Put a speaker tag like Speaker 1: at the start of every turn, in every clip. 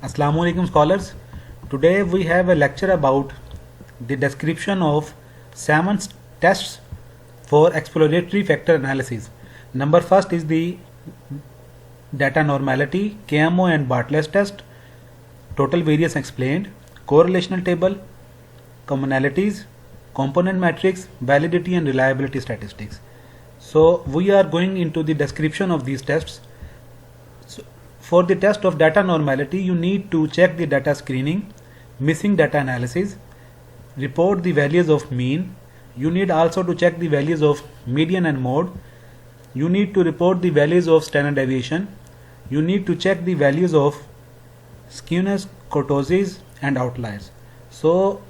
Speaker 1: Assalamu alaikum scholars. Today we have a lecture about the description of 7 tests for exploratory factor analysis. Number first is the data normality, KMO and Bartlett's test, total variance explained, correlational table, commonalities, component matrix, validity and reliability statistics. So we are going into the description of these tests. For the test of data normality, you need to check the data screening, missing data analysis, report the values of mean. You need also to check the values of median and mode. You need to report the values of standard deviation. You need to check the values of skewness, kurtosis and outliers. So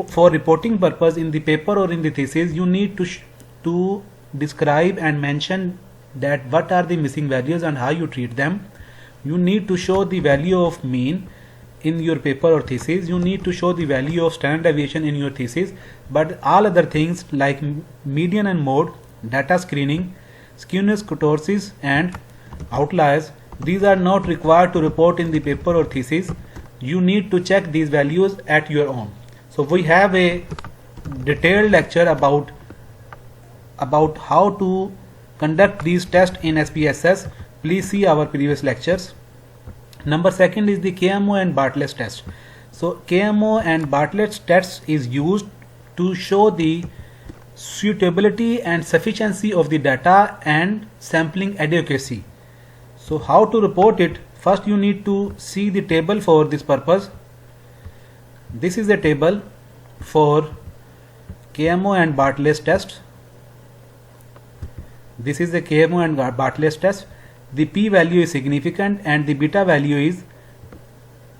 Speaker 1: for reporting purpose in the paper or in the thesis, you need to describe and mention that what are the missing values and how you treat them. You need to show the value of mean in your paper or thesis. You need to show the value of standard deviation in your thesis, but all other things like median and mode, data screening, skewness, kurtosis and outliers, these are not required to report in the paper or thesis. You need to check these values at your own. So we have a detailed lecture about how to conduct these tests in SPSS. Please see our previous lectures. Number second is the KMO and Bartlett's test. So KMO and Bartlett's test is used to show the suitability and sufficiency of the data and sampling adequacy. So how to report it? First you need to see the table for this purpose. This is a table for KMO and Bartlett's test. This is the KMO and Bartlett's test. The p value is significant and the beta value is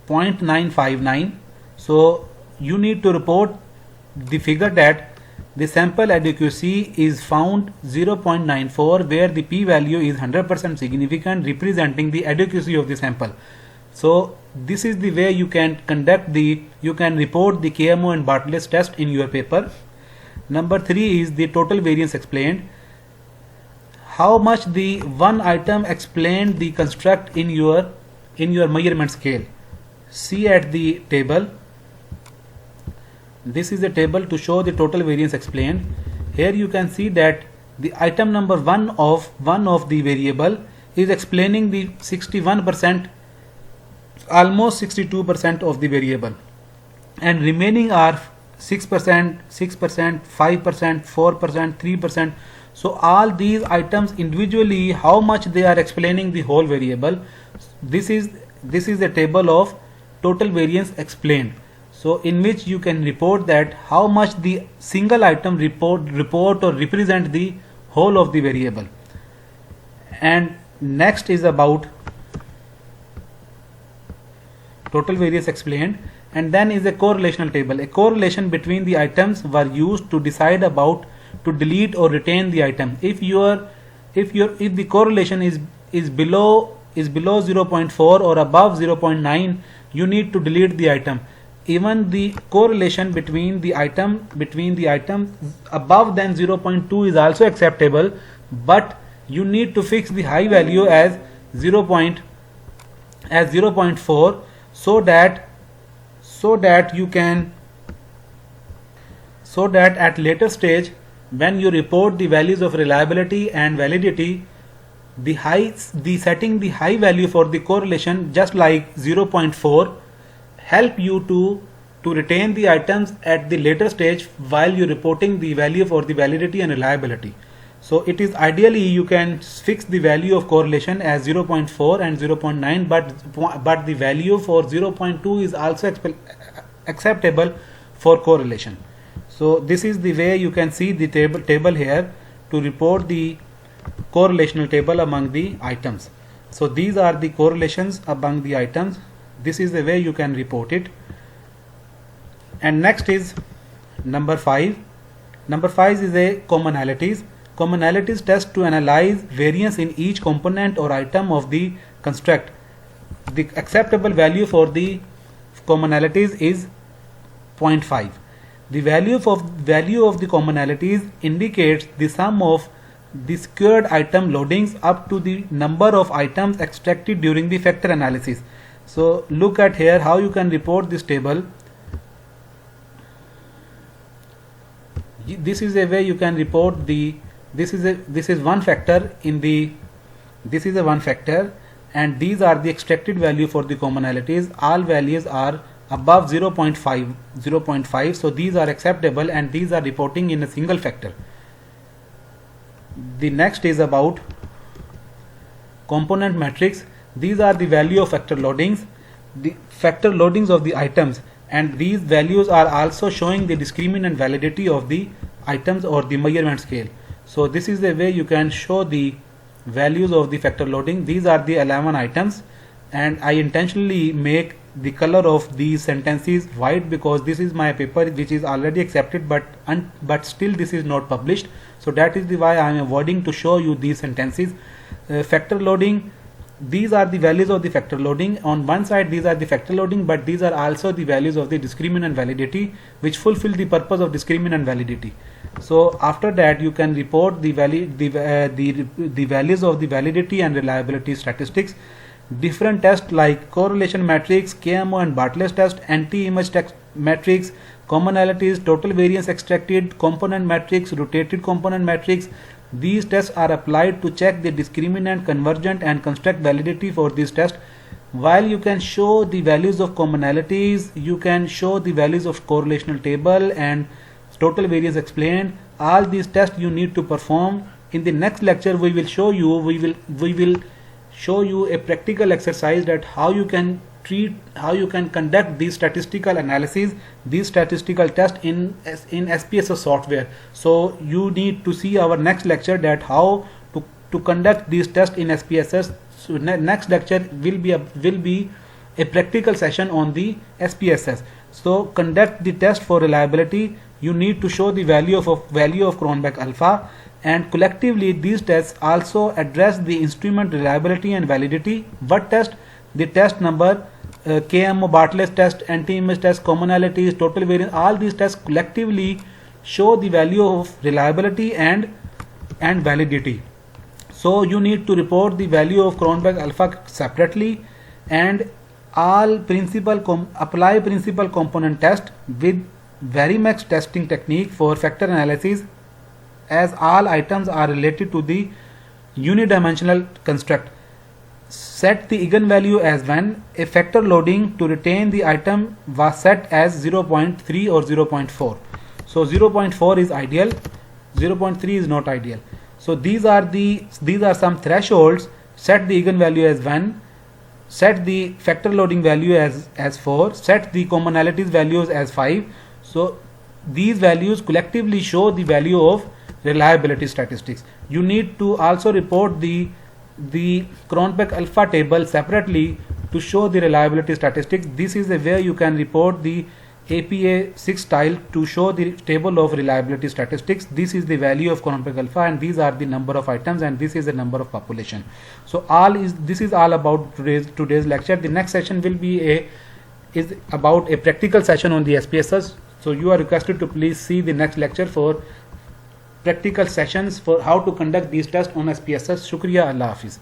Speaker 1: 0.959. So you need to report the figure that the sample adequacy is found 0.94, where the p value is 100% significant, representing the adequacy of the sample. So this is the way you can report the KMO and Bartlett's test in your paper. Number 3 is the total variance explained. How much the one item explained the construct in your measurement scale. See at the table. This is a table to show the total variance explained. Here you can see that the item number 1 of the variable is explaining the 61%, almost 62% of the variable, and remaining are 6%, 5%, 4%, 3%. So all these items individually, how much they are explaining the whole variable. This is a table of total variance explained. So in which you can report that how much the single item report or represent the whole of the variable. And next is about total variance explained, and then is a correlational table. A correlation between the items were used to decide about to delete or retain the item. If the correlation is below 0.4 or above 0.9, you need to delete the item. Even the correlation between the items above than 0.2 is also acceptable, but you need to fix the high value as 0.4 so that at later stage, when you report the values of reliability and validity, setting the high value for the correlation just like 0.4 help you to retain the items at the later stage while you're reporting the value for the validity and reliability. So it is ideally you can fix the value of correlation as 0.4 and 0.9, but the value for 0.2 is also acceptable for correlation. So this is the way you can see the table here to report the correlational table among the items. So these are the correlations among the items. This is the way you can report it. And next is number 5. Number 5 is a commonalities. Commonalities test to analyze variance in each component or item of the construct. The acceptable value for the commonalities is 0.5. The value of the commonalities indicates the sum of the squared item loadings up to the number of items extracted during the factor analysis. So look at here how you can report this table. This is a way you can report the, this is one factor in the, this is a one factor, and these are the extracted value for the commonalities. All values are above 0.5, so these are acceptable and these are reporting in a single factor. The next is about component matrix. These are the value of factor loadings, the factor loadings of the items, and these values are also showing the discriminant validity of the items or the measurement scale. So this is the way you can show the values of the factor loading. These are the 11 items, and I intentionally make the color of these sentences white because this is my paper which is already accepted, but still this is not published. So that is the why I am avoiding to show you these sentences. Factor loading, these are the values of the factor loading. On one side these are the factor loading, but these are also the values of the discriminant validity which fulfill the purpose of discriminant validity. So after that you can report the values of the validity and reliability statistics. Different tests like correlation matrix, KMO and Bartlett's test, anti-image matrix, commonalities, total variance extracted, component matrix, rotated component matrix. These tests are applied to check the discriminant, convergent and construct validity for this test. While you can show the values of commonalities, you can show the values of correlational table and total variance explained. All these tests you need to perform. In the next lecture we will show you, we will show you a practical exercise that how you can conduct these statistical analysis, these statistical tests in SPSS software. So you need to see our next lecture that how to conduct these tests in SPSS. So next lecture will be a practical session on the SPSS. So conduct the test for reliability. You need to show the value of Cronbach alpha, and collectively these tests also address the instrument reliability and validity. What test? The test number, KMO, Bartlett's test, anti-image test, commonalities, total variance. All these tests collectively show the value of reliability and validity. So you need to report the value of Cronbach alpha separately, and all apply principal component test with Varimax testing technique for factor analysis, as all items are related to the unidimensional construct. Set the eigenvalue as 1. A factor loading to retain the item was set as 0.3 or 0.4. So 0.4 is ideal, 0.3 is not ideal. So these are some thresholds. Set the eigenvalue as 1, set the factor loading value as 4, set the commonalities values as 5. So these values collectively show the value of reliability statistics. You need to also report the Cronbach alpha table separately to show the reliability statistics. This is a way you can report the APA 6 style to show the table of reliability statistics. This is the value of Cronbach alpha, and these are the number of items, and this is the number of population. So this is all about today's lecture. The next session will be is about a practical session on the SPSS. So you are requested to please see the next lecture for practical sessions for how to conduct these tests on SPSS. Shukriya, Allah Hafiz.